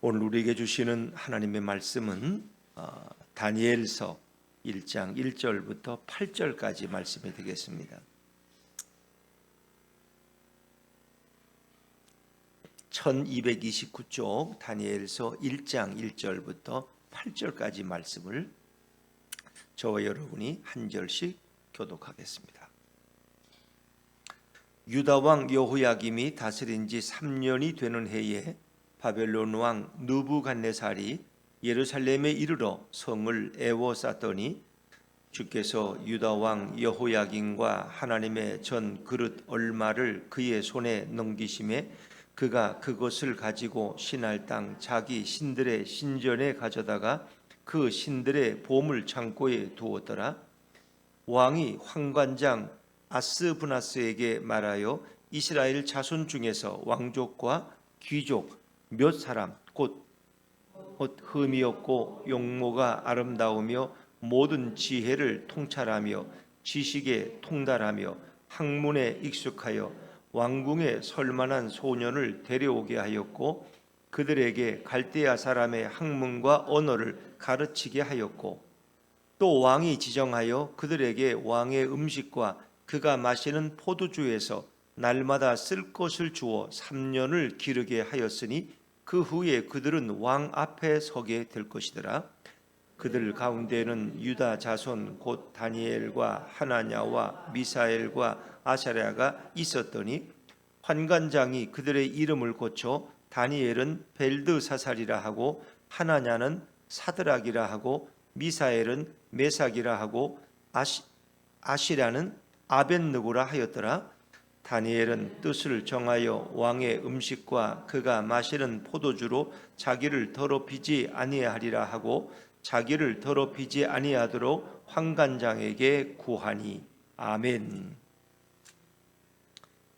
오늘 우리에게 주시는 하나님의 말씀은 다니엘서 1장 1절부터 8절까지 말씀이 되겠습니다. 1229쪽 다니엘서 1장 1절부터 8절까지 말씀을 저와 여러분이 한 절씩 교독하겠습니다. 유다 왕 여호야김이 다스린 지 3년이 되는 해에 바벨론 왕 느부갓네살이 예루살렘에 이르러 성을 에워쌌더니 주께서 유다 왕 여호야김과 하나님의 전 그릇 얼마를 그의 손에 넘기심에 그가 그것을 가지고 신할 땅 자기 신들의 신전에 가져다가 그 신들의 보물 창고에 두었더라. 왕이 황관장 아스브나스에게 말하여 이스라엘 자손 중에서 왕족과 귀족 몇 사람 곧 흠이 없고 용모가 아름다우며 모든 지혜를 통찰하며 지식에 통달하며 학문에 익숙하여 왕궁에 설만한 소년을 데려오게 하였고 그들에게 갈대아 사람의 학문과 언어를 가르치게 하였고 또 왕이 지정하여 그들에게 왕의 음식과 그가 마시는 포도주에서 날마다 쓸 것을 주어 3년을 기르게 하였으니 그 후에 그들은 왕 앞에 서게 될 것이더라. 그들 가운데는 유다 자손 곧 다니엘과 하나냐와 미사엘과 아사랴가 있었더니 환관장이 그들의 이름을 고쳐 다니엘은 벨드사살이라 하고 하나냐는 사드락이라 하고 미사엘은 메삭이라 하고 아시랴는 아벳느고라 하였더라. 다니엘은 뜻을 정하여 왕의 음식과 그가 마시는 포도주로 자기를 더럽히지 아니하리라 하고 자기를 더럽히지 아니하도록 환관장에게 구하니. 아멘.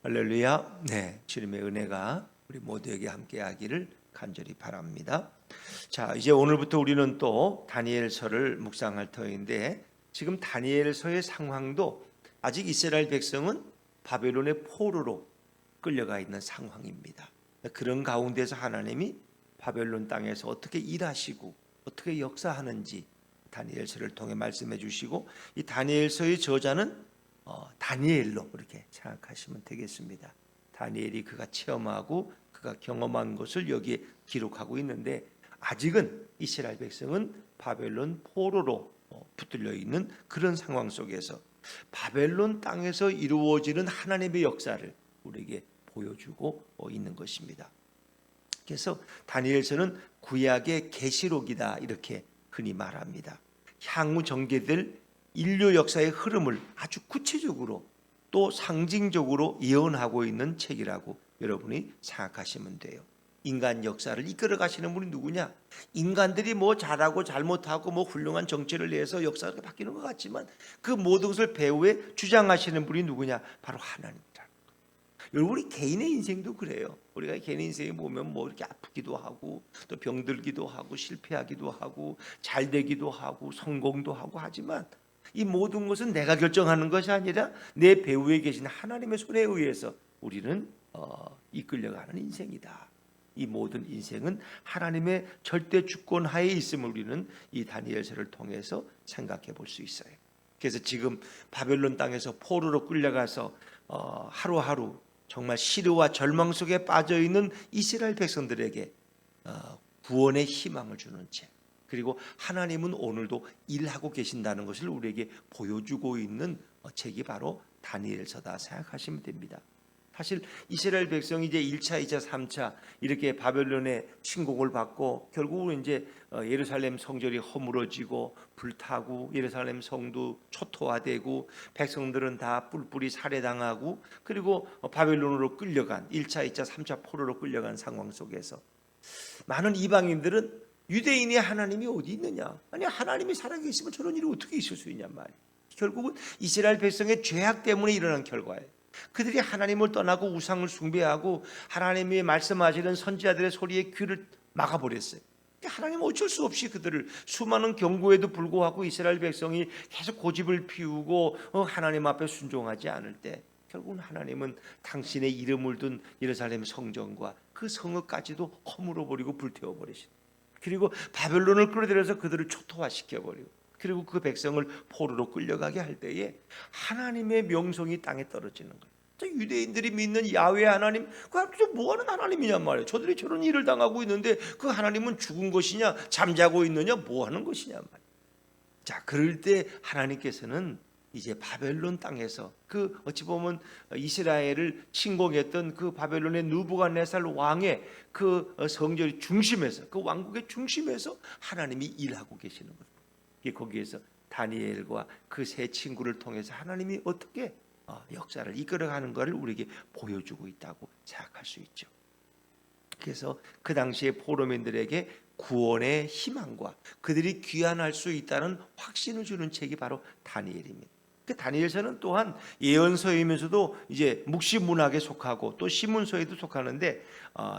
할렐루야. 네, 주님의 은혜가 우리 모두에게 함께하기를 간절히 바랍니다. 자, 이제 오늘부터 우리는 또 다니엘서를 묵상할 터인데 지금 다니엘서의 상황도 아직 이스라엘 백성은 바벨론의 포로로 끌려가 있는 상황입니다. 그런 가운데서 하나님이 바벨론 땅에서 어떻게 일하시고 어떻게 역사하는지 다니엘서를 통해 말씀해 주시고 이 다니엘서의 저자는 다니엘로 그렇게 생각하시면 되겠습니다. 다니엘이 그가 체험하고 그가 경험한 것을 여기에 기록하고 있는데 아직은 이스라엘 백성은 바벨론 포로로 붙들려 있는 그런 상황 속에서 바벨론 땅에서 이루어지는 하나님의 역사를 우리에게 보여주고 있는 것입니다. 그래서 다니엘서는 구약의 계시록이다 이렇게 흔히 말합니다. 향후 전개될 인류 역사의 흐름을 아주 구체적으로 또 상징적으로 예언하고 있는 책이라고 여러분이 생각하시면 돼요. 인간 역사를 이끌어 가시는 분이 누구냐? 인간들이 뭐 잘하고 잘못하고 뭐 훌륭한 정치를 내서 역사가 바뀌는 것 같지만 그 모든 것을 배후에 주장하시는 분이 누구냐? 바로 하나님이라는 거예요. 여러분 우리 개인의 인생도 그래요. 우리가 개인의 인생에 보면 뭐 이렇게 아프기도 하고 또 병들기도 하고 실패하기도 하고 잘 되기도 하고 성공도 하고 하지만 이 모든 것은 내가 결정하는 것이 아니라 내 배후에 계신 하나님의 손에 의해서 우리는 이끌려가는 인생이다. 이 모든 인생은 하나님의 절대 주권 하에 있음을 우리는 이 다니엘서를 통해서 생각해 볼 수 있어요. 그래서 지금 바벨론 땅에서 포로로 끌려가서 하루하루 정말 시르와 절망 속에 빠져 있는 이스라엘 백성들에게 구원의 희망을 주는 책, 그리고 하나님은 오늘도 일하고 계신다는 것을 우리에게 보여주고 있는 책이 바로 다니엘서다 생각하시면 됩니다. 사실 이스라엘 백성이 이제 1차, 2차, 3차 이렇게 바벨론의 침공을 받고 결국은 이제 예루살렘 성전이 허물어지고 불타고 예루살렘 성도 초토화되고 백성들은 다 뿔뿔이 살해당하고 그리고 바벨론으로 끌려간 1차, 2차, 3차 포로로 끌려간 상황 속에서 많은 이방인들은 유대인이 하나님이 어디 있느냐? 아니 하나님이 살아계시면 저런 일이 어떻게 있을 수 있냔 말이에요. 결국은 이스라엘 백성의 죄악 때문에 일어난 결과예요. 그들이 하나님을 떠나고 우상을 숭배하고 하나님이 말씀하시는 선지자들의 소리에 귀를 막아버렸어요. 하나님은 어쩔 수 없이 그들을 수많은 경고에도 불구하고 이스라엘 백성이 계속 고집을 피우고 하나님 앞에 순종하지 않을 때 결국은 하나님은 당신의 이름을 둔 예루살렘 성전과 그 성읍까지도 허물어 버리고 불태워 버리신. 그리고 바벨론을 끌어들여서 그들을 초토화시켜 버리고, 그리고 그 백성을 포로로 끌려가게 할 때에 하나님의 명성이 땅에 떨어지는 거예요. 유대인들이 믿는 야훼 하나님, 그 하나님 뭐하는 하나님이냔 말이에요. 저들이 저런 일을 당하고 있는데 그 하나님은 죽은 것이냐 잠자고 있느냐 뭐하는 것이냐 말이에요. 자, 그럴 때 하나님께서는 이제 바벨론 땅에서 그 어찌 보면 이스라엘을 침공했던 그 바벨론의 느부갓네살 왕의 그 성전의 중심에서, 그 왕국의 중심에서 하나님이 일하고 계시는 거예요. 거기에서 다니엘과 그 세 친구를 통해서 하나님이 어떻게 역사를 이끌어가는 것을 우리에게 보여주고 있다고 생각할 수 있죠. 그래서 그 당시에 포로민들에게 구원의 희망과 그들이 귀환할 수 있다는 확신을 주는 책이 바로 다니엘입니다. 그 다니엘서는 또한 예언서이면서도 이제 묵시 문학에 속하고 또 신문서에도 속하는데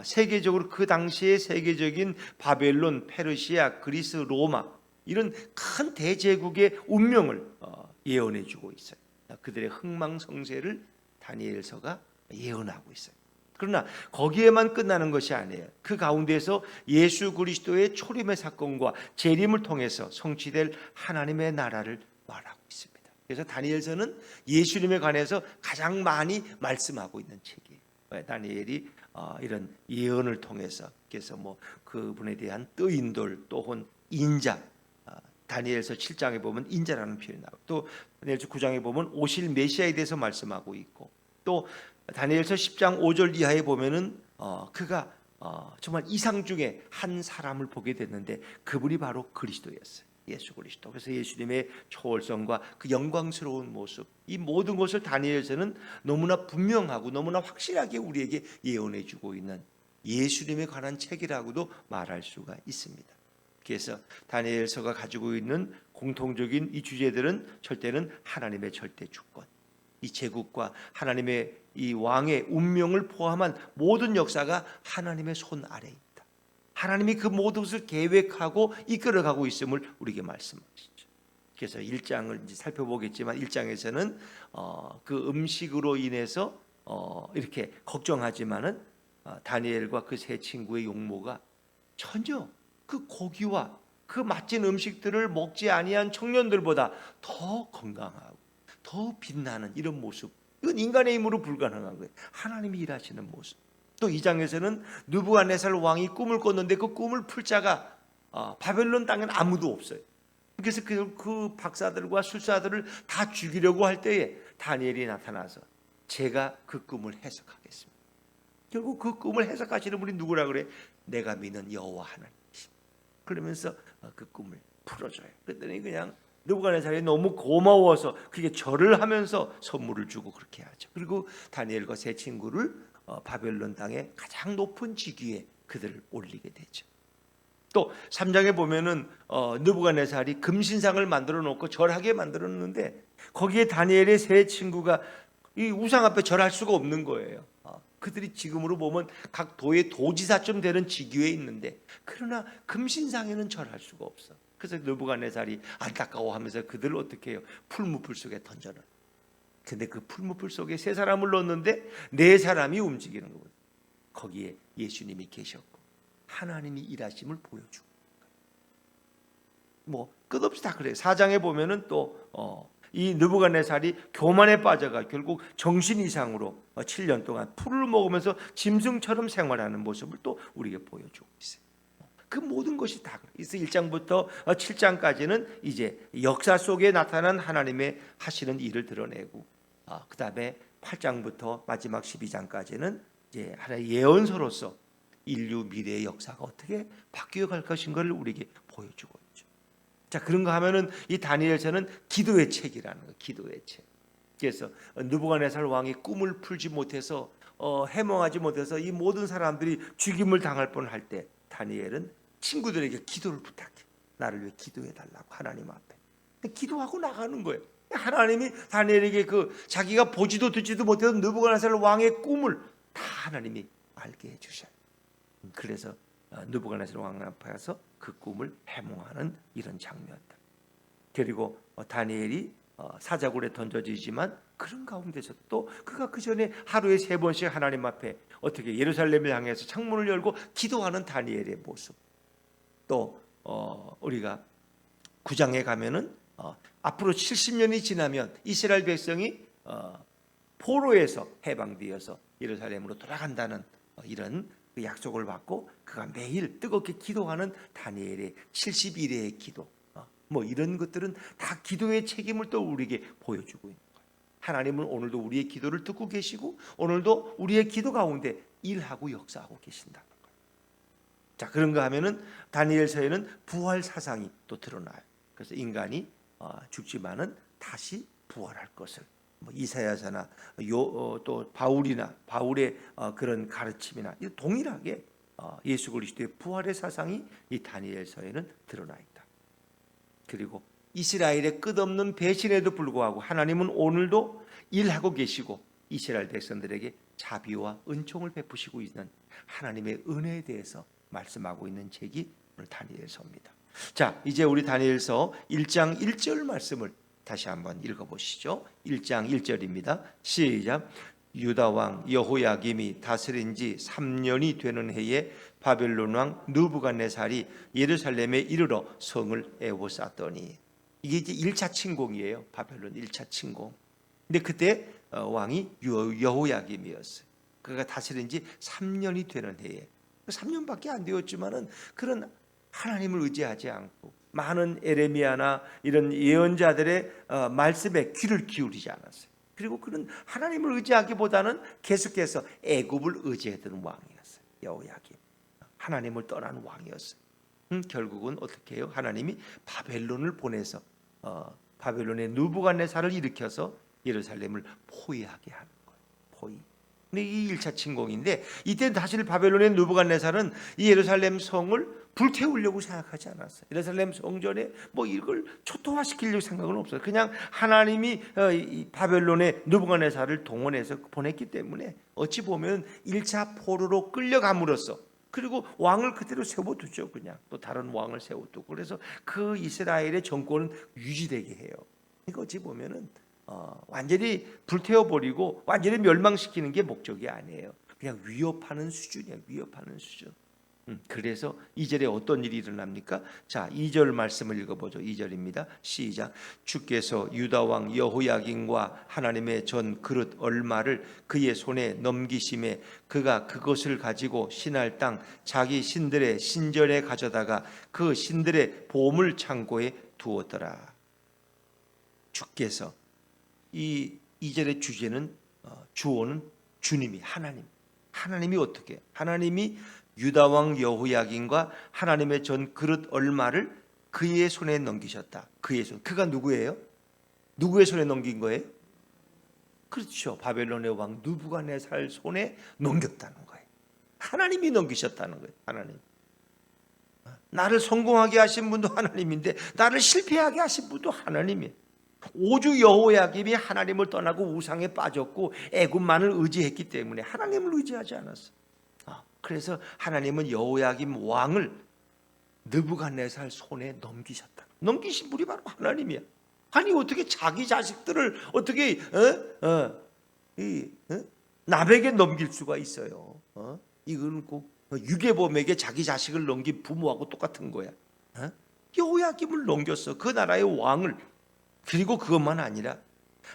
세계적으로 그 당시의 세계적인 바벨론, 페르시아, 그리스, 로마 이런 큰 대제국의 운명을 예언해주고 있어요. 그들의 흥망성쇠를 다니엘서가 예언하고 있어요. 그러나 거기에만 끝나는 것이 아니에요. 그 가운데서 예수 그리스도의 초림의 사건과 재림을 통해서 성취될 하나님의 나라를 말하고 있습니다. 그래서 다니엘서는 예수님에 관해서 가장 많이 말씀하고 있는 책이에요. 다니엘이 이런 예언을 통해서, 그래서 뭐 그분에 대한 뜨인 돌 또는 인자, 다니엘서 7장에 보면 인자라는 표현이 나오고, 또 다니엘서 9장에 보면 오실 메시아에 대해서 말씀하고 있고, 또 다니엘서 10장 5절 이하에 보면은 그가 정말 이상 중에 한 사람을 보게 됐는데 그분이 바로 그리스도였어요. 예수 그리스도. 그래서 예수님의 초월성과 그 영광스러운 모습, 이 모든 것을 다니엘서는 너무나 분명하고 너무나 확실하게 우리에게 예언해 주고 있는 예수님에 관한 책이라고도 말할 수가 있습니다. 그래서 다니엘서가 가지고 있는 공통적인 이 주제들은 절대는 하나님의 절대 주권, 이 제국과 하나님의 이 왕의 운명을 포함한 모든 역사가 하나님의 손 아래에 있다. 하나님이 그 모든 것을 계획하고 이끌어가고 있음을 우리에게 말씀하시죠. 그래서 1장을 이제 살펴보겠지만 1장에서는 그 음식으로 인해서 이렇게 걱정하지만은 다니엘과 그 세 친구의 용모가 전혀 그 고기와 그 맛진 음식들을 먹지 아니한 청년들보다 더 건강하고 더 빛나는 이런 모습, 이건 인간의 힘으로 불가능한 거예요. 하나님이 일하시는 모습. 또 2장에서는 느부갓네살 왕이 꿈을 꿨는데 그 꿈을 풀 자가 바벨론 땅에는 아무도 없어요. 그래서 그 박사들과 술사들을 다 죽이려고 할 때에 다니엘이 나타나서 제가 그 꿈을 해석하겠습니다. 결국 그 꿈을 해석하시는 분이 누구라 그래? 내가 믿는 여호와 하나님이십니다. 그러면서 그 꿈을 풀어줘요. 그랬더니 그냥 느부갓네살이 너무 고마워서 그게 절을 하면서 선물을 주고 그렇게 하죠. 그리고 다니엘과 세 친구를 바벨론 땅의 가장 높은 직위에 그들을 올리게 되죠. 또 3장에 보면은 느부갓네살이 금신상을 만들어 놓고 절하게 만들어 놓는데 거기에 다니엘의 세 친구가 이 우상 앞에 절할 수가 없는 거예요. 그들이 지금으로 보면 각 도의 도지사쯤 되는 직위에 있는데 그러나 금신상에는 절할 수가 없어. 그래서 느부갓네살이 안타까워하면서 그들을 어떻게 해요? 풀무불 속에 던져놔. 근데 그 풀무불 속에 세 사람을 넣었는데 네 사람이 움직이는 거거든요. 거기에 예수님이 계셨고 하나님이 일하심을 보여주고 뭐 끝없이 다 그래요. 4장에 보면은 또 이 느부갓네살이 교만에 빠져가 결국 정신 이상으로 7년 동안 풀을 먹으면서 짐승처럼 생활하는 모습을 또 우리에게 보여주고 있어요. 그 모든 것이 다 그래서 1장부터 7장까지는 이제 역사 속에 나타난 하나님의 하시는 일을 드러내고 그 다음에 8장부터 마지막 12장까지는 이제 하나의 예언서로서 인류 미래의 역사가 어떻게 바뀌어갈 것인가를 우리에게 보여주고 있죠. 자, 그런가 하면은 이 다니엘서는 기도의 책이라는 거예요. 기도의 책. 그래서 느부갓네살 왕이 꿈을 풀지 못해서 해몽하지 못해서 이 모든 사람들이 죽임을 당할 뻔할 때 다니엘은 친구들에게 기도를 부탁해. 나를 위해 기도해 달라고 하나님 앞에. 기도하고 나가는 거예요. 하나님이 다니엘에게 그 자기가 보지도 듣지도 못해서 느부갓네살 왕의 꿈을 다 하나님이 알게 해주셔요. 그래서 느부갓네살 왕 앞에 가서 그 꿈을 해몽하는 이런 장면들. 그리고 다니엘이 사자굴에 던져지지만 그런 가운데서 또 그가 그 전에 하루에 3번씩 하나님 앞에 어떻게 예루살렘을 향해서 창문을 열고 기도하는 다니엘의 모습, 또 우리가 9장에 가면은 앞으로 70년이 지나면 이스라엘 백성이 포로에서 해방되어서 예루살렘으로 돌아간다는 이런 그 약속을 받고 그가 매일 뜨겁게 기도하는 다니엘의 71회의 기도, 뭐 이런 것들은 다 기도의 책임을 또 우리에게 보여주고 있는 거예요. 하나님은 오늘도 우리의 기도를 듣고 계시고 오늘도 우리의 기도 가운데 일하고 역사하고 계신다는 거예요. 자, 그런가 하면은 다니엘서에는 부활 사상이 또 드러나요. 그래서 인간이 죽지만은 다시 부활할 것을 이사야서나 또 바울의 그런 가르침이나 동일하게 예수 그리스도의 부활의 사상이 이 다니엘서에는 드러나 있다. 그리고 이스라엘의 끝없는 배신에도 불구하고 하나님은 오늘도 일하고 계시고 이스라엘 백성들에게 자비와 은총을 베푸시고 있는 하나님의 은혜에 대해서 말씀하고 있는 책이 오늘 다니엘서입니다. 자, 이제 우리 다니엘서 1장 1절 말씀을 다시 한번 읽어보시죠. 1장 1절입니다. 시작. 유다 왕 여호야김이 다스린 지 3년이 되는 해에 바벨론 왕 느부갓네살이 예루살렘에 이르러 성을 에워쌌더니, 이게 이제 1차 침공이에요. 바벨론 1차 침공. 근데 그때 왕이 여호야김이었어요. 그가 다스린 지 3년이 되는 해에, 3년밖에 안 되었지만은 그런 하나님을 의지하지 않고 많은 에레미야나 이런 예언자들의 말씀에 귀를 기울이지 않았어요. 그리고 그는 하나님을 의지하기보다는 계속해서 애굽을 의지했던 왕이었어요. 여호야김, 하나님을 떠난 왕이었어요. 결국은 어떻게 해요? 하나님이 바벨론을 보내서 바벨론의 느부갓네살을 일으켜서 예루살렘을 포위하게 하는 거예요. 포위. 근데 이 1차 침공인데, 이때 다시 바벨론의 느부갓네살은 이 예루살렘 성을 불태우려고 생각하지 않았어요. 예루살렘 성전에 뭐 이걸 초토화시키려고 생각은 없어요. 그냥 하나님이 이 바벨론의 느부갓네살을 동원해서 보냈기 때문에 어찌 보면 1차 포로로 끌려감으로써, 그리고 왕을 그대로 세워두죠. 그냥 또 다른 왕을 세워두고, 그래서 그 이스라엘의 정권은 유지되게 해요. 이거 어찌 보면은 완전히 불태워버리고 완전히 멸망시키는 게 목적이 아니에요. 그냥 위협하는 수준이에요. 위협하는 수준. 그래서 2절에 어떤 일이 일어납니까? 자, 2절 말씀을 읽어보죠. 2절입니다. 시작. 주께서 유다 왕 여호야김과 하나님의 전 그릇 얼마를 그의 손에 넘기심에 그가 그것을 가지고 신할 땅 자기 신들의 신전에 가져다가 그 신들의 보물 창고에 두었더라. 주께서, 이 2절의 주제는 주어는 주님이, 하나님이 어떻게, 하나님이 유다 왕 여호야김과 하나님의 전 그릇 얼마를 그의 손에 넘기셨다. 그의 손, 그가 누구예요? 누구의 손에 넘긴 거예요? 그렇죠. 바벨론의 왕 느부갓네살 손에 넘겼다는 거예요. 하나님이 넘기셨다는 거예요. 하나님. 나를 성공하게 하신 분도 하나님인데 나를 실패하게 하신 분도 하나님이에요. 오주 여호야김이 하나님을 떠나고 우상에 빠졌고 애굽만을 의지했기 때문에 하나님을 의지하지 않았어요. 그래서 하나님은 여호야김 왕을 느부갓네살 손에 넘기셨다. 넘기신 분이 바로 하나님이야. 아니 어떻게 자기 자식들을 어떻게 남에게 넘길 수가 있어요? 이건 꼭 유괴범에게 자기 자식을 넘긴 부모하고 똑같은 거야. 여호야김을 넘겼어. 그 나라의 왕을. 그리고 그것만 아니라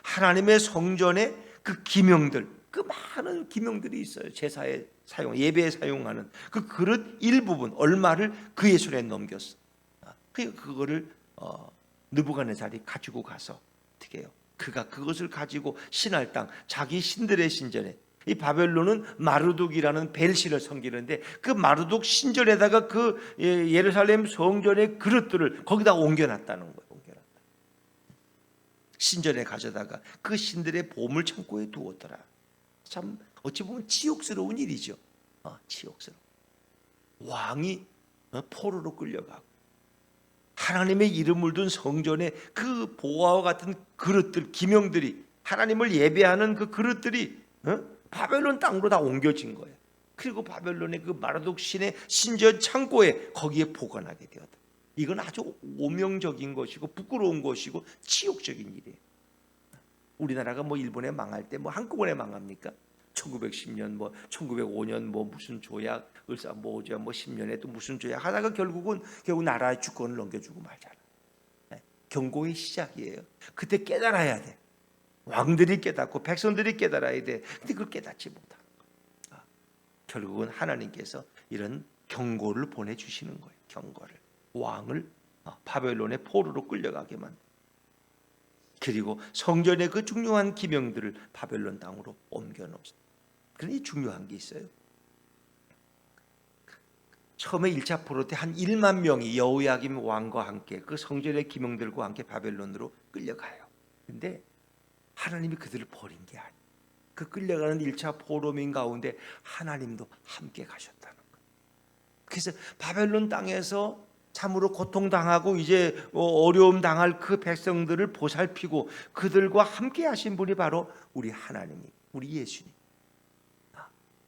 하나님의 성전에 그 기명들, 그 많은 기명들이 있어요. 제사에 사용, 예배에 사용하는 그 그릇 일부분 얼마를 그의 손에 넘겼어. 그거를 느부갓네살이 가지고 가서 어떻게 해요? 그가 그것을 가지고 신할 땅 자기 신들의 신전에, 이 바벨론은 마르둑이라는 벨신을 섬기는데 그 마르둑 신전에다가 그 예루살렘 성전의 그릇들을 거기다 옮겨놨다는 거예요. 신전에 가져다가 그 신들의 보물 창고에 두었더라. 참 어찌 보면 치욕스러운 일이죠. 치욕스러워. 왕이 포로로 끌려가고 하나님의 이름을 둔 성전에 그 보화와 같은 그릇들, 기명들이, 하나님을 예배하는 그 그릇들이 바벨론 땅으로 다 옮겨진 거예요. 그리고 바벨론의 그 마르둑 신의 신전 창고에 거기에 보관하게 되었다. 이건 아주 오명적인 것이고 부끄러운 것이고 치욕적인 일이에요. 우리나라가 뭐 일본에 망할 때 뭐 한꺼번에 망합니까? 1910년 뭐 1905년 뭐 무슨 조약 을사 뭐죠 뭐 10년에 또 무슨 조약 하다가 결국 나라의 주권을 넘겨주고 말잖아. 경고의 시작이에요. 그때 깨달아야 돼. 왕들이 깨닫고 백성들이 깨달아야 돼. 근데 그걸 깨닫지 못하는 거야. 결국은 하나님께서 이런 경고를 보내주시는 거예요. 경고를. 왕을 바벨론의 포로로 끌려가게 만들. 그리고 성전의 그 중요한 기명들을 바벨론 땅으로 옮겨놓습니다. 그러니 중요한 게 있어요. 처음에 1차 포로 때 한 1만 명이 여호야김 왕과 함께 그 성전의 기명들과 함께 바벨론으로 끌려가요. 근데 하나님이 그들을 버린 게 아니에요. 그 끌려가는 1차 포로민 가운데 하나님도 함께 가셨다는 거예요. 그래서 바벨론 땅에서 참으로 고통당하고 이제 어려움 당할 그 백성들을 보살피고 그들과 함께 하신 분이 바로 우리 하나님이, 우리 예수님.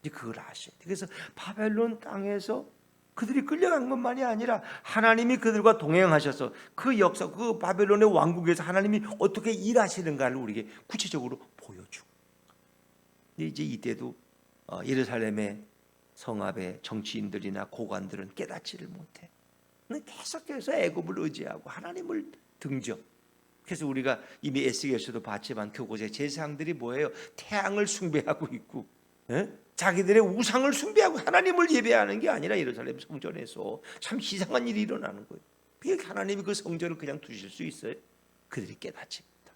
이제 그걸 아셔야 돼요. 그래서 바벨론 땅에서 그들이 끌려간 것만이 아니라 하나님이 그들과 동행하셔서 그 역사, 그 바벨론의 왕국에서 하나님이 어떻게 일하시는가를 우리에게 구체적으로 보여주고. 이제 이때도 예루살렘의 성읍의 정치인들이나 고관들은 깨닫지를 못해. 계속해서 애굽을 의지하고 하나님을 등져. 그래서 우리가 이미 에스겔서도 봤지만 그곳의 제사장들이 뭐예요? 태양을 숭배하고 있고, 자기들의 우상을 숭배하고 하나님을 예배하는 게 아니라 예루살렘 성전에서 참 이상한 일이 일어나는 거예요. 하나님이 그 성전을 그냥 두실 수 있어요? 그들이 깨닫지 못하.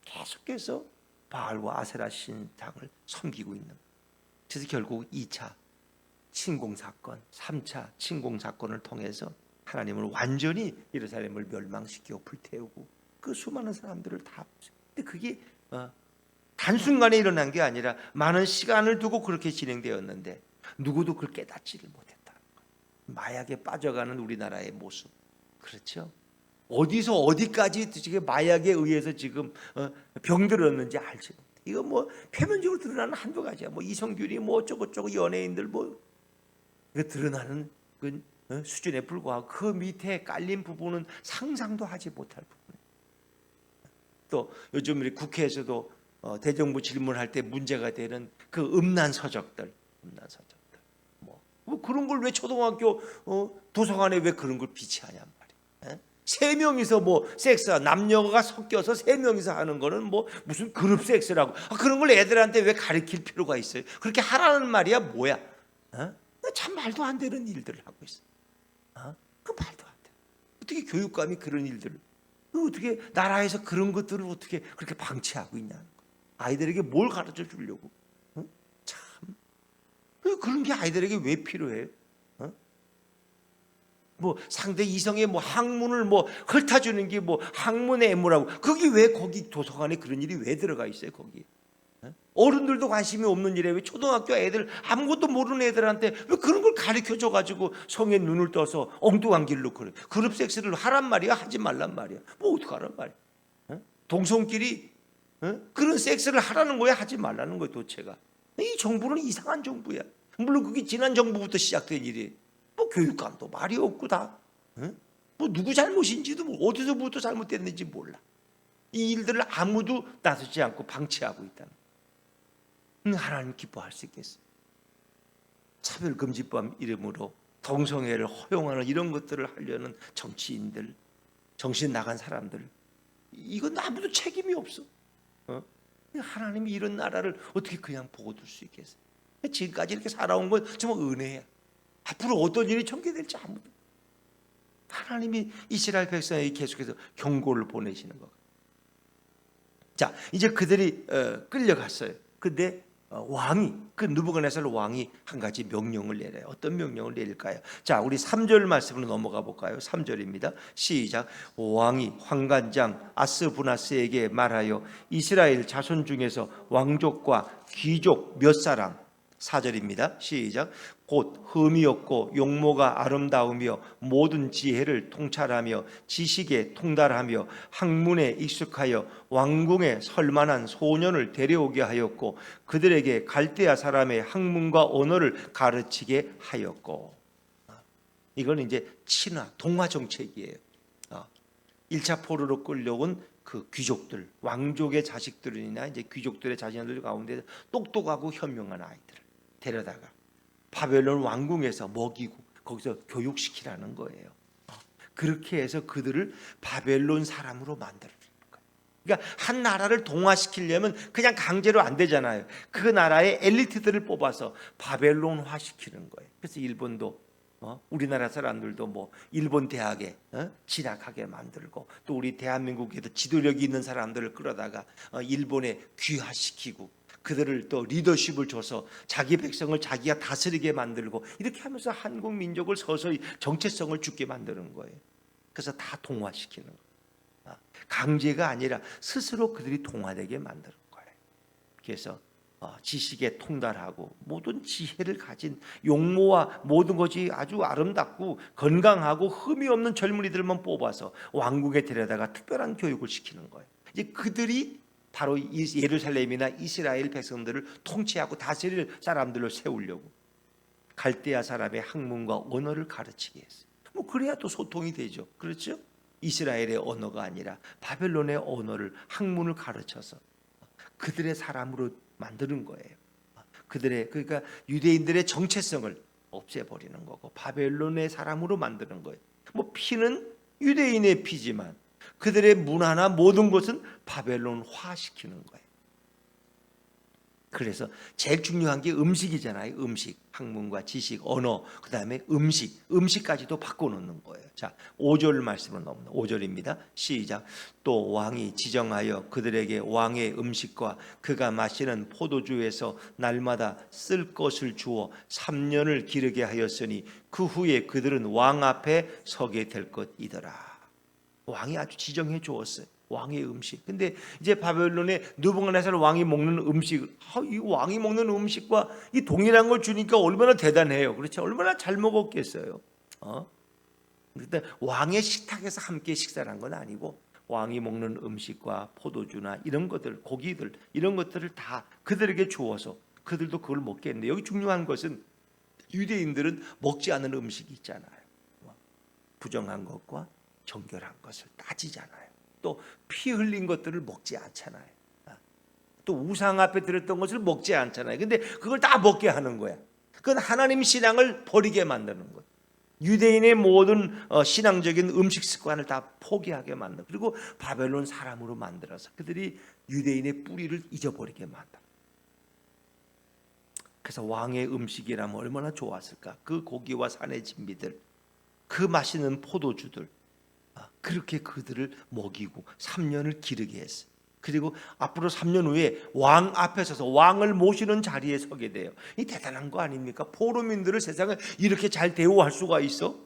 계속해서 바알과 아세라 신당을 섬기고 있는. 그래서 결국 2차 침공사건, 3차 침공사건을 통해서 하나님을 완전히 예루살렘을 멸망시키고 불태우고 그 수많은 사람들을 다. 근데 그게 단순간에 일어난 게 아니라 많은 시간을 두고 그렇게 진행되었는데 누구도 그걸 깨닫지를 못했다는 거예요. 마약에 빠져가는 우리나라의 모습, 그렇죠? 어디서 어디까지 지금 마약에 의해서 지금 병들었는지 알지 못해. 이거 뭐 표면적으로 드러나는 한두 가지야. 뭐 이성균이 뭐 어쩌고저쩌고 연예인들 뭐 이거 드러나는 그 수준에 불과하고 그 밑에 깔린 부분은 상상도 하지 못할 부분이에요. 또 요즘 우리 국회에서도 대정부 질문할 때 문제가 되는 그 음란 서적들, 뭐 그런 걸 왜 초등학교 도서관에 왜 그런 걸 비치하냔 말이에요. 세 명이서 뭐 섹스, 남녀가 섞여서 세 명이서 하는 거는 뭐 무슨 그룹 섹스라고 그런 걸 애들한테 왜 가르칠 필요가 있어요? 그렇게 하라는 말이야 뭐야? 참 말도 안 되는 일들을 하고 있어. 그 말도 안 돼. 어떻게 교육감이 그런 일들을, 어떻게 나라에서 그런 것들을 어떻게 그렇게 방치하고 있냐는 거야. 아이들에게 뭘 가르쳐 주려고? 참 그런 게 아이들에게 왜 필요해? 뭐 상대 이성의 뭐 학문을 뭐 훑어주는 게 뭐 학문의 애무라고, 그게 왜 거기 도서관에 그런 일이 왜 들어가 있어요? 거기 어른들도 관심이 없는 일에 왜 초등학교 애들 아무것도 모르는 애들한테 왜 그런 걸 가르쳐 줘가지고 성에 눈을 떠서 엉뚱한 길로 그래. 그룹 섹스를 하란 말이야, 하지 말란 말이야. 뭐 어떡하란 말이야. 동성끼리 그런 섹스를 하라는 거야, 하지 말라는 거야 도체가. 이 정부는 이상한 정부야. 물론 그게 지난 정부부터 시작된 일이에요. 뭐 교육감도 말이 없고 다 뭐 누구 잘못인지도 뭐 어디서부터 잘못됐는지 몰라. 이 일들을 아무도 나서지 않고 방치하고 있다는 거야. 하나님 기뻐할 수 있겠어요? 차별금지법 이름으로 동성애를 허용하는 이런 것들을 하려는 정치인들, 정신 나간 사람들, 이건 아무도 책임이 없어. 하나님이 이런 나라를 어떻게 그냥 보고 둘 수 있겠어요? 지금까지 이렇게 살아온 건 정말 은혜야. 앞으로 어떤 일이 전개될지 아무도. 하나님이 이스라엘 백성에게 계속해서 경고를 보내시는 것. 자, 이제 그들이 끌려갔어요. 근데 왕이, 그 느부갓네살 왕이 한 가지 명령을 내려요. 어떤 명령을 내릴까요? 자, 우리 3절 말씀으로 넘어가 볼까요? 3절입니다. 시작. 왕이 황관장 아스부나스에게 말하여 이스라엘 자손 중에서 왕족과 귀족 몇 사람, 4절입니다. 시작. 곧 흠이 없고 용모가 아름다우며 모든 지혜를 통찰하며 지식에 통달하며 학문에 익숙하여 왕궁에 설만한 소년을 데려오게 하였고 그들에게 갈대아 사람의 학문과 언어를 가르치게 하였고. 이건 이제 친화, 동화 정책이에요. 1차 포로로 끌려온 그 귀족들, 왕족의 자식들이나 이제 귀족들의 자녀들 가운데 똑똑하고 현명한 아이들을 데려다가 바벨론 왕궁에서 먹이고 거기서 교육시키라는 거예요. 그렇게 해서 그들을 바벨론 사람으로 만들어주는 거예요. 그러니까 한 나라를 동화시키려면 그냥 강제로 안 되잖아요. 그 나라의 엘리트들을 뽑아서 바벨론화 시키는 거예요. 그래서 일본도 우리나라 사람들도 뭐 일본 대학에 진학하게 만들고, 또 우리 대한민국에도 지도력이 있는 사람들을 끌어다가 일본에 귀화시키고, 그들을 또 리더십을 줘서 자기 백성을 자기가 다스리게 만들고, 이렇게 하면서 한국 민족을 서서히 정체성을 주게 만드는 거예요. 그래서 다 동화시키는 거예요. 강제가 아니라 스스로 그들이 동화되게 만드는 거예요. 그래서 지식에 통달하고 모든 지혜를 가진 용모와 모든 것이 아주 아름답고 건강하고 흠이 없는 젊은이들만 뽑아서 왕국에 데려다가 특별한 교육을 시키는 거예요. 이제 그들이 바로 이 예루살렘이나 이스라엘 백성들을 통치하고 다스릴 사람들을 세우려고 갈대아 사람의 학문과 언어를 가르치게 했어요. 뭐 그래야 또 소통이 되죠. 그렇죠? 이스라엘의 언어가 아니라 바벨론의 언어를, 학문을 가르쳐서 그들의 사람으로 만드는 거예요. 그러니까 유대인들의 정체성을 없애버리는 거고 바벨론의 사람으로 만드는 거예요. 뭐 피는 유대인의 피지만 그들의 문화나 모든 것은 바벨론화 시키는 거예요. 그래서 제일 중요한 게 음식이잖아요. 음식, 학문과 지식, 언어, 그 다음에 음식까지도 바꿔놓는 거예요. 자, 5절 말씀을 넘는 5절입니다. 시작. 또 왕이 지정하여 그들에게 왕의 음식과 그가 마시는 포도주에서 날마다 쓸 것을 주어 3년을 기르게 하였으니 그 후에 그들은 왕 앞에 서게 될 것이더라. 왕이 아주 지정해 주었어요. 왕의 음식. 근데 이제 바벨론의 느부갓네살 왕이 먹는 음식, 이 왕이 먹는 음식과 이 동일한 걸 주니까 얼마나 대단해요. 그렇죠? 얼마나 잘 먹었겠어요. 근데 왕의 식탁에서 함께 식사를 한 건 아니고 왕이 먹는 음식과 포도주나 이런 것들, 고기들 이런 것들을 다 그들에게 주어서 그들도 그걸 먹게 했는데, 여기 중요한 것은 유대인들은 먹지 않는 음식이 있잖아요. 부정한 것과 정결한 것을 따지잖아요. 또 피 흘린 것들을 먹지 않잖아요. 또 우상 앞에 들었던 것을 먹지 않잖아요. 근데 그걸 다 먹게 하는 거야. 그건 하나님 신앙을 버리게 만드는 거예요. 유대인의 모든 신앙적인 음식 습관을 다 포기하게 만들고, 그리고 바벨론 사람으로 만들어서 그들이 유대인의 뿌리를 잊어버리게 만들어. 그래서 왕의 음식이라면 얼마나 좋았을까. 그 고기와 산의 진미들, 그 맛있는 포도주들, 그렇게 그들을 먹이고 3년을 기르게 했어요. 그리고 앞으로 3년 후에 왕 앞에 서서 왕을 모시는 자리에 서게 돼요. 이 대단한 거 아닙니까? 포로민들을 세상에 이렇게 잘 대우할 수가 있어?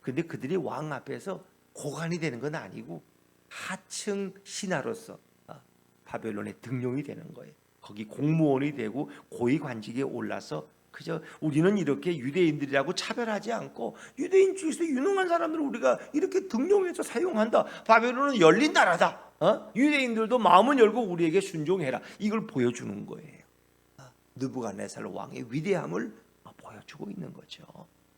근데 그들이 왕 앞에서 고관이 되는 건 아니고 하층 신하로서 바벨론의 등용이 되는 거예요. 거기 공무원이 되고 고위 관직에 올라서, 그저 우리는 이렇게 유대인들이라고 차별하지 않고 유대인 중에서 유능한 사람들을 우리가 이렇게 등용해서 사용한다. 바벨론은 열린 나라다. 유대인들도 마음을 열고 우리에게 순종해라. 이걸 보여주는 거예요. 느부갓네살 왕의 위대함을 보여주고 있는 거죠.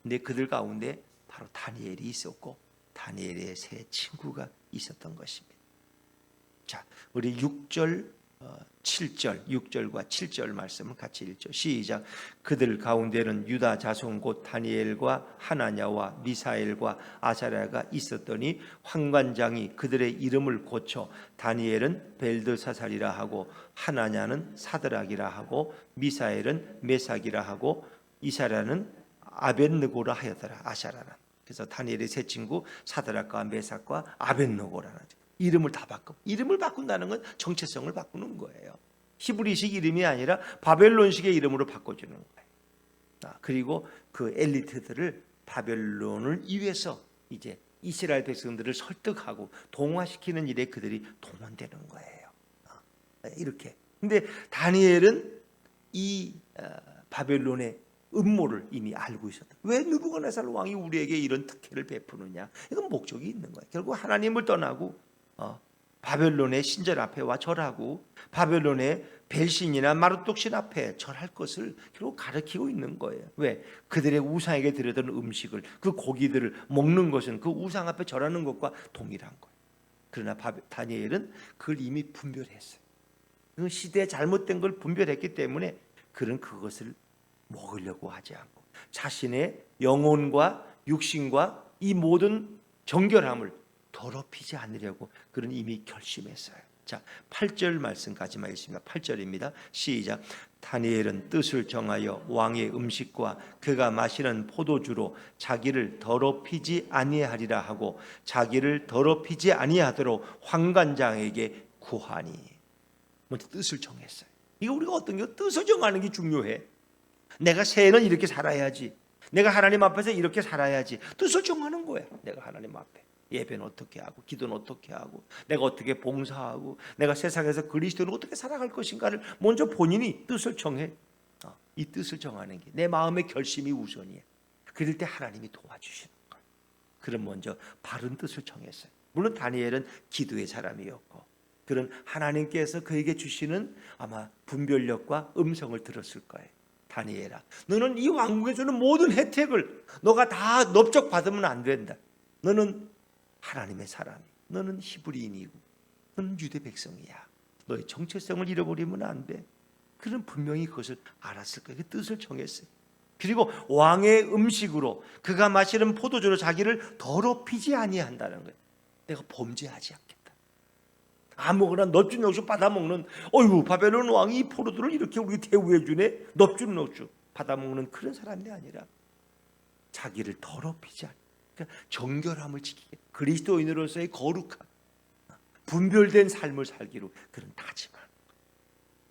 근데 그들 가운데 바로 다니엘이 있었고 다니엘의 세 친구가 있었던 것입니다. 자, 우리 6절 6절과 7절 말씀을 같이 읽죠. 시작. 그들 가운데는 유다 자손 곧 다니엘과 하나냐와 미사엘과 아사랴가 있었더니 환관장이 그들의 이름을 고쳐 다니엘은 벨드사살이라 하고 하나냐는 사드락이라 하고 미사엘은 메삭이라 하고 이사랴는 아벳느고라 하였더라. 아샤라는. 그래서 다니엘의 세 친구 사드락과 메삭과 아벳느고라는 이름을 다 바꿔. 이름을 바꾼다는 건 정체성을 바꾸는 거예요. 히브리식 이름이 아니라 바벨론식의 이름으로 바꿔주는 거예요. 그리고 그 엘리트들을 바벨론을 위해서 이제 이스라엘 백성들을 설득하고 동화시키는 일에 그들이 동원되는 거예요. 이렇게. 근데 다니엘은 이 바벨론의 음모를 이미 알고 있었다. 왜 느부갓네살 왕이 우리에게 이런 특혜를 베푸느냐? 이건 목적이 있는 거예요. 결국 하나님을 떠나고 바벨론의 신전 앞에와 절하고 바벨론의 벨신이나 마르뚝신 앞에 절할 것을 결국 가르치고 있는 거예요. 왜? 그들의 우상에게 드렸던 음식을, 그 고기들을 먹는 것은 그 우상 앞에 절하는 것과 동일한 거예요. 그러나 다니엘은 그걸 이미 분별했어요. 그 시대에 잘못된 걸 분별했기 때문에 그는 그것을 먹으려고 하지 않고 자신의 영혼과 육신과 이 모든 정결함을 더럽히지 않으려고 그는 이미 결심했어요. 자, 8절 말씀까지만 읽습니다. 8절입니다. 시작. 다니엘은 뜻을 정하여 왕의 음식과 그가 마시는 포도주로 자기를 더럽히지 아니하리라 하고 자기를 더럽히지 아니하도록 환관장에게 구하니. 먼저 뜻을 정했어요. 이거 우리가 어떤 게 뜻을 정하는 게 중요해. 내가 새해는 이렇게 살아야지. 내가 하나님 앞에서 이렇게 살아야지. 뜻을 정하는 거야. 내가 하나님 앞에 예배는 어떻게 하고 기도는 어떻게 하고 내가 어떻게 봉사하고 내가 세상에서 그리스도는 어떻게 살아갈 것인가를 먼저 본인이 뜻을 정해. 이 뜻을 정하는 게 내 마음의 결심이 우선이야. 그럴 때 하나님이 도와주시는 거야. 그럼 먼저 바른 뜻을 정했어요. 물론 다니엘은 기도의 사람이었고 그런 하나님께서 그에게 주시는 아마 분별력과 음성을 들었을 거예요. 다니엘아, 너는 이 왕국에 주는 모든 혜택을 너가 다 넓적 받으면 안 된다. 너는 하나님의 사람이, 너는 히브리인이고 너는 유대 백성이야. 너의 정체성을 잃어버리면 안 돼. 그는 분명히 그것을 알았을 거예요. 그 뜻을 정했어요. 그리고 왕의 음식으로 그가 마시는 포도주로 자기를 더럽히지 아니한다는 거예요. 내가 범죄하지 않겠다. 아무거나 넙죽넙죽 받아먹는, 어이구 바벨론 왕이 이 포도주를 이렇게 우리 대우해 주네. 넙죽넙죽 받아먹는 그런 사람이 아니라 자기를 더럽히지 않는, 그러니까 정결함을 지키게, 그리스도인으로서의 거룩함, 분별된 삶을 살기로 그런 다짐하는 거예요.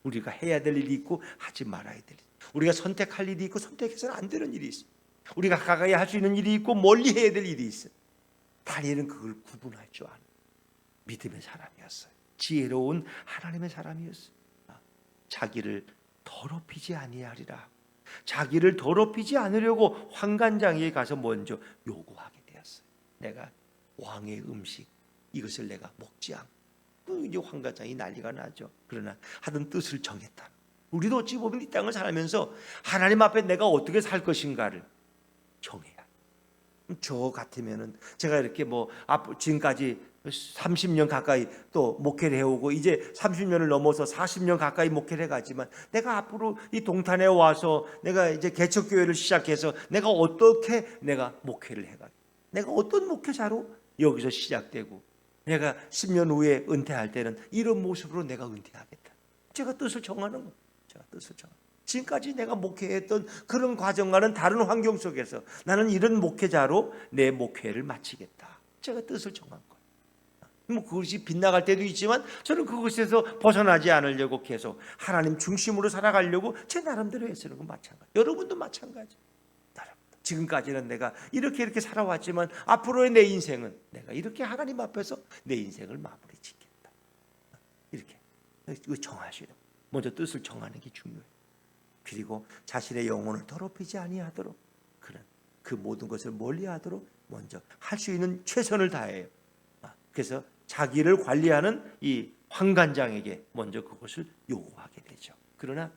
우리가 해야 될 일이 있고 하지 말아야 될 일, 우리가 선택할 일이 있고 선택해서는 안 되는 일이 있어요. 우리가 가까이 할 수 있는 일이 있고 멀리 해야 될 일이 있어요. 다니엘은 그걸 구분할 줄 아는 믿음의 사람이었어요. 지혜로운 하나님의 사람이었어요. 자기를 더럽히지 아니하리라. 자기를 더럽히지 않으려고 환관장에게 가서 먼저 요구하게 되었어요. 내가 왕의 음식 이것을 내가 먹지 않고, 이제 환관장이 난리가 나죠. 그러나 하던 뜻을 정했다. 우리도 어찌 보면 이 땅을 살면서 하나님 앞에 내가 어떻게 살 것인가를 정해야. 저 같으면은 제가 이렇게 지금까지 30년 가까이 또 목회를 해오고 이제 30년을 넘어서 40년 가까이 목회를 해가지만 내가 앞으로 이 동탄에 와서 내가 이제 개척교회를 시작해서 내가 어떻게 내가 목회를 해가, 내가 어떤 목회자로 여기서 시작되고 내가 10년 후에 은퇴할 때는 이런 모습으로 내가 은퇴하겠다. 제가 뜻을 정하는 거예요. 제가 뜻을 정하는 거예요. 지금까지 내가 목회했던 그런 과정과는 다른 환경 속에서 나는 이런 목회자로 내 목회를 마치겠다. 제가 뜻을 정한 거예요. 그것이 빗나갈 때도 있지만 저는 그것에서 벗어나지 않으려고 계속 하나님 중심으로 살아가려고 제 나름대로 애쓰는 건 마찬가지. 여러분도 마찬가지. 지금까지는 내가 이렇게 살아왔지만 앞으로의 내 인생은 내가 이렇게 하나님 앞에서 내 인생을 마무리 짓겠다. 이렇게 정하시는, 먼저 뜻을 정하는 게 중요해요. 그리고 자신의 영혼을 더럽히지 아니하도록 그는 그 모든 것을 멀리하도록 먼저 할 수 있는 최선을 다해요. 그래서 자기를 관리하는 이 환관장에게 먼저 그것을 요구하게 되죠. 그러나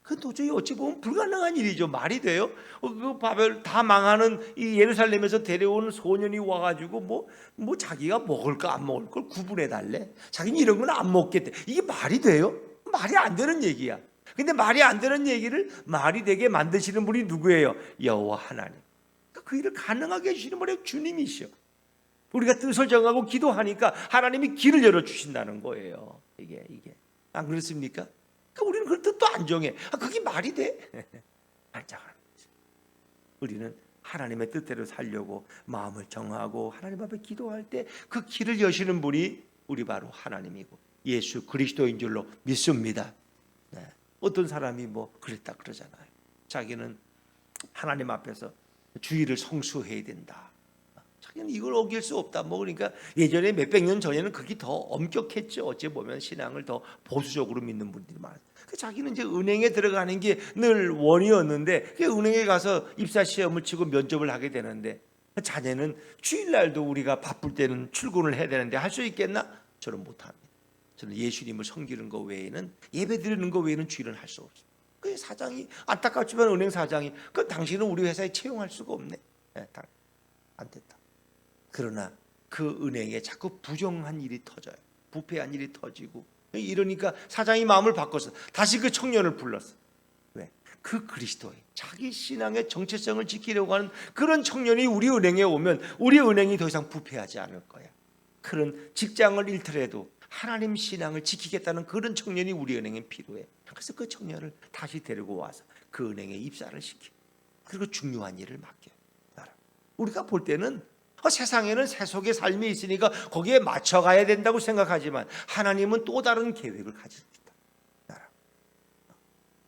그 도저히 어찌 보면 불가능한 일이죠. 말이 돼요? 그 바벨 다 망하는 이 예루살렘에서 데려온 소년이 와가지고 뭐 자기가 먹을 거 안 먹을 걸 구분해 달래. 자기는 이런 건 안 먹겠대. 이게 말이 돼요? 말이 안 되는 얘기야. 근데 말이 안 되는 얘기를 말이 되게 만드시는 분이 누구예요? 여호와 하나님. 그 일을 가능하게 해주시는 분이 주님이시여. 우리가 뜻을 정하고 기도하니까 하나님이 길을 열어주신다는 거예요. 이게 안 그렇습니까? 그러니까 우리는 그 뜻도 안 정해. 그게 말이 돼? 반짝하는 거죠. 우리는 하나님의 뜻대로 살려고 마음을 정하고 하나님 앞에 기도할 때 그 길을 여시는 분이 우리 바로 하나님이고 예수 그리스도인 줄로 믿습니다. 네. 어떤 사람이 그랬다 그러잖아요. 자기는 하나님 앞에서 주의를 성수해야 된다. 자기는 이걸 어길 수 없다. 그러니까 예전에 몇백 년 전에는 그게 더 엄격했죠. 어찌 보면 신앙을 더 보수적으로 믿는 분들이 많아요. 자기는 이제 은행에 들어가는 게 늘 원이었는데 그 은행에 가서 입사 시험을 치고 면접을 하게 되는데 자네는 주일날도 우리가 바쁠 때는 출근을 해야 되는데 할 수 있겠나? 저는 못합니다. 저는 예수님을 섬기는 것 외에는, 예배 드리는 것 외에는 주일은 할 수 없어요. 그 사장이 안타깝지만 은행 사장이 당신은 우리 회사에 채용할 수가 없네. 안 됐다. 그러나 그 은행에 자꾸 부정한 일이 터져요. 부패한 일이 터지고 이러니까 사장이 마음을 바꿔서 다시 그 청년을 불렀어. 왜? 그 그리스도의 자기 신앙의 정체성을 지키려고 하는 그런 청년이 우리 은행에 오면 우리 은행이 더 이상 부패하지 않을 거야. 그런 직장을 잃더라도 하나님 신앙을 지키겠다는 그런 청년이 우리 은행에 필요해. 그래서 그 청년을 다시 데리고 와서 그 은행에 입사를 시켜. 그리고 중요한 일을 맡겨. 우리가 볼 때는 세상에는 세속의 삶이 있으니까 거기에 맞춰가야 된다고 생각하지만 하나님은 또 다른 계획을 가지고 있다.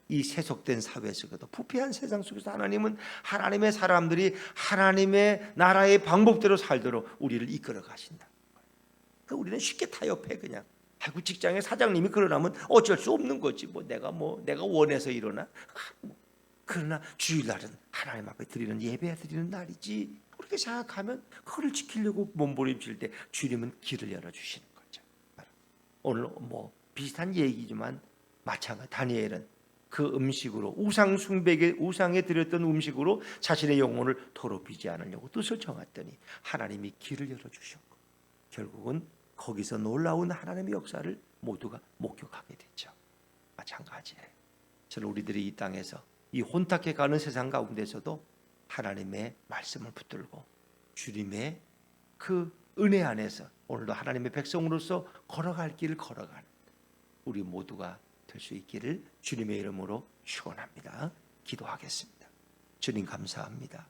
이 세속된 사회 속에도 부패한 세상 속에서 하나님은 하나님의 사람들이 하나님의 나라의 방법대로 살도록 우리를 이끌어 가신다. 우리는 쉽게 타협해 그냥. 아이고 직장의 사장님이 그러라면 어쩔 수 없는 거지. 내가 원해서 일어나. 그러나 주일날은 하나님 앞에 드리는 예배 드리는 날이지. 그렇게 생각하면 그걸 지키려고 몸부림칠 때 주님은 길을 열어주시는 거죠. 오늘 비슷한 얘기지만 마찬가지. 다니엘은 그 음식으로 우상에 드렸던 음식으로 자신의 영혼을 더럽히지 않으려고 뜻을 정했더니 하나님이 길을 열어주셨고 결국은 거기서 놀라운 하나님의 역사를 모두가 목격하게 됐죠. 마찬가지예요. 저는 우리들이 이 땅에서 이 혼탁해 가는 세상 가운데서도 하나님의 말씀을 붙들고 주님의 그 은혜 안에서 오늘도 하나님의 백성으로서 걸어갈 길을 걸어가는 우리 모두가 될 수 있기를 주님의 이름으로 축원합니다. 기도하겠습니다. 주님 감사합니다.